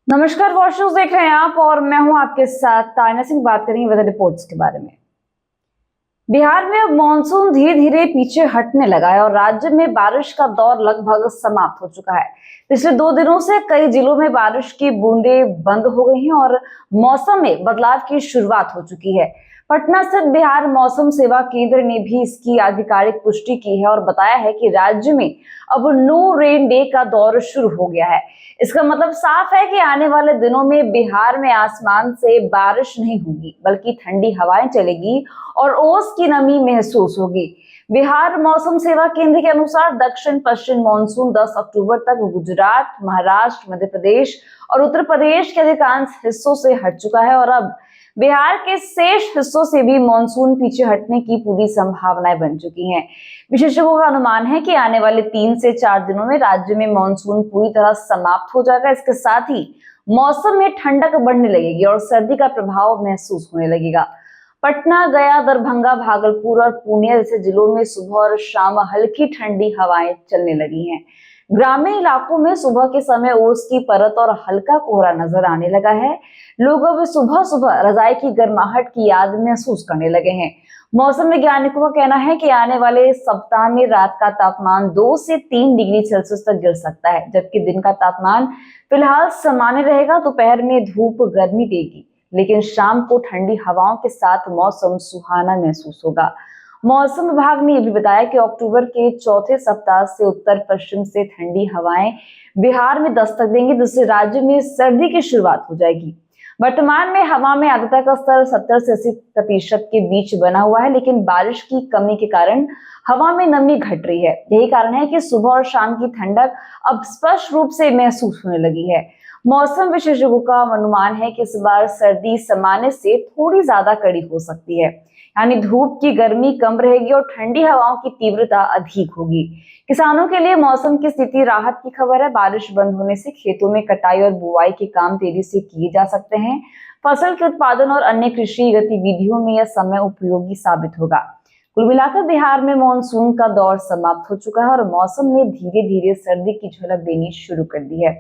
नमस्कार, watch news देख रहे हैं आप और मैं हूं आपके साथ ताइना सिंह। बात करेंगे वेदर रिपोर्ट्स के बारे में। बिहार में अब मानसून धीरे धीरे पीछे हटने लगा है और राज्य में बारिश का दौर लगभग समाप्त हो चुका है। पिछले 2 दिनों से कई जिलों में बारिश की बूंदें बंद हो गई हैं और मौसम में बदलाव की शुरुआत हो चुकी है। पटना स्थित बिहार मौसम सेवा केंद्र ने भी इसकी आधिकारिक पुष्टि की है और बताया है कि राज्य में अब नो रेन डे का दौर शुरू हो गया है। इसका मतलब साफ है कि आने वाले दिनों में बिहार में आसमान से बारिश नहीं होगी, बल्कि ठंडी हवाएं चलेगी और ओस की नमी महसूस होगी। बिहार मौसम सेवा केंद्र के अनुसार दक्षिण पश्चिम मानसून 10 अक्टूबर तक गुजरात, महाराष्ट्र, मध्य प्रदेश और उत्तर प्रदेश के अधिकांश हिस्सों से हट चुका है और अब बिहार के शेष हिस्सों से भी मानसून पीछे हटने की पूरी संभावनाएं बन चुकी हैं। विशेषज्ञों का अनुमान है कि आने वाले 3 से 4 दिनों में राज्य में मानसून पूरी तरह समाप्त हो जाएगा। इसके साथ ही मौसम में ठंडक बढ़ने लगेगी और सर्दी का प्रभाव महसूस होने लगेगा। पटना, गया, दरभंगा, भागलपुर और पुणे जैसे जिलों में सुबह और शाम हल्की ठंडी हवाएं चलने लगी हैं। ग्रामीण इलाकों में सुबह के समय ओस की परत और हल्का कोहरा नजर आने लगा है। लोग अब सुबह सुबह रजाई की गर्माहट की याद महसूस करने लगे हैं। मौसम वैज्ञानिकों का कहना है कि आने वाले सप्ताह में रात का तापमान 2 से 3 डिग्री सेल्सियस तक गिर सकता है, जबकि दिन का तापमान फिलहाल सामान्य रहेगा। दोपहर में धूप गर्मी देगी, लेकिन शाम को ठंडी हवाओं के साथ मौसम सुहाना महसूस होगा। मौसम विभाग ने यह भी बताया कि अक्टूबर के चौथे सप्ताह से उत्तर पश्चिम से ठंडी हवाएं बिहार में दस्तक देंगी, जिससे राज्य में सर्दी की शुरुआत हो जाएगी। वर्तमान में हवा में आर्द्रता का स्तर 70 से 80% के बीच बना हुआ है, लेकिन बारिश की कमी के कारण हवा में नमी घट रही है। यही कारण है कि सुबह और शाम की ठंडक अब स्पष्ट रूप से महसूस होने लगी है। मौसम विशेषज्ञों का अनुमान है कि इस बार सर्दी सामान्य से थोड़ी ज्यादा कड़ी हो सकती है, यानी धूप की गर्मी कम रहेगी और ठंडी हवाओं की तीव्रता अधिक होगी। किसानों के लिए मौसम की स्थिति राहत की खबर है। बारिश बंद होने से खेतों में कटाई और बुआई के काम तेजी से किए जा सकते हैं। फसल के उत्पादन और अन्य कृषि गतिविधियों में यह समय उपयोगी साबित होगा। कुल मिलाकर बिहार में मानसून का दौर समाप्त हो चुका है और मौसम ने धीरे धीरे सर्दी की झलक देनी शुरू कर दी है।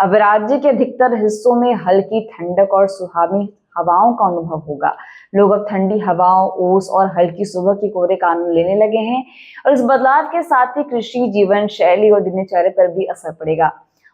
अब राज्य के अधिकतर हिस्सों में हल्की ठंडक और सुहावनी हवाओं का अनुभव होगा। लोग अब ठंडी हवाओं, ओस और हल्की सुबह की कोहरे का आनंद लेने लगे हैं और इस बदलाव के साथ ही कृषि, जीवन शैली और दिनचर्या पर भी असर पड़ेगा।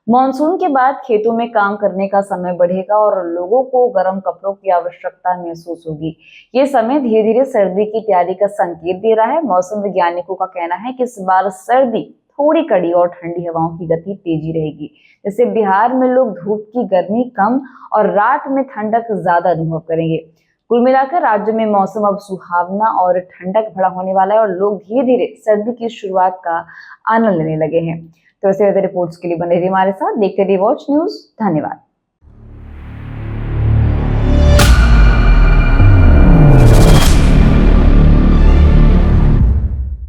मानसून के बाद खेतों में काम करने का समय बढ़ेगा और लोगों को गर्म कपड़ों की आवश्यकता महसूस होगी। ये समय धीरे धीरे सर्दी की तैयारी का संकेत दे रहा है। मौसम वैज्ञानिकों का कहना है कि इस बार सर्दी थोड़ी कड़ी और ठंडी हवाओं की गति तेजी रहेगी, जैसे बिहार में लोग धूप की गर्मी कम और रात में ठंडक ज्यादा अनुभव करेंगे। कुल मिलाकर राज्य में मौसम अब सुहावना और ठंडक भरा होने वाला है और लोग धीरे धीरे सर्दी की शुरुआत का आनंद लेने लगे हैं। तो ऐसे वेदर रिपोर्ट्स के लिए बने रहिए हमारे साथ, देखते रहिए वॉच न्यूज। धन्यवाद।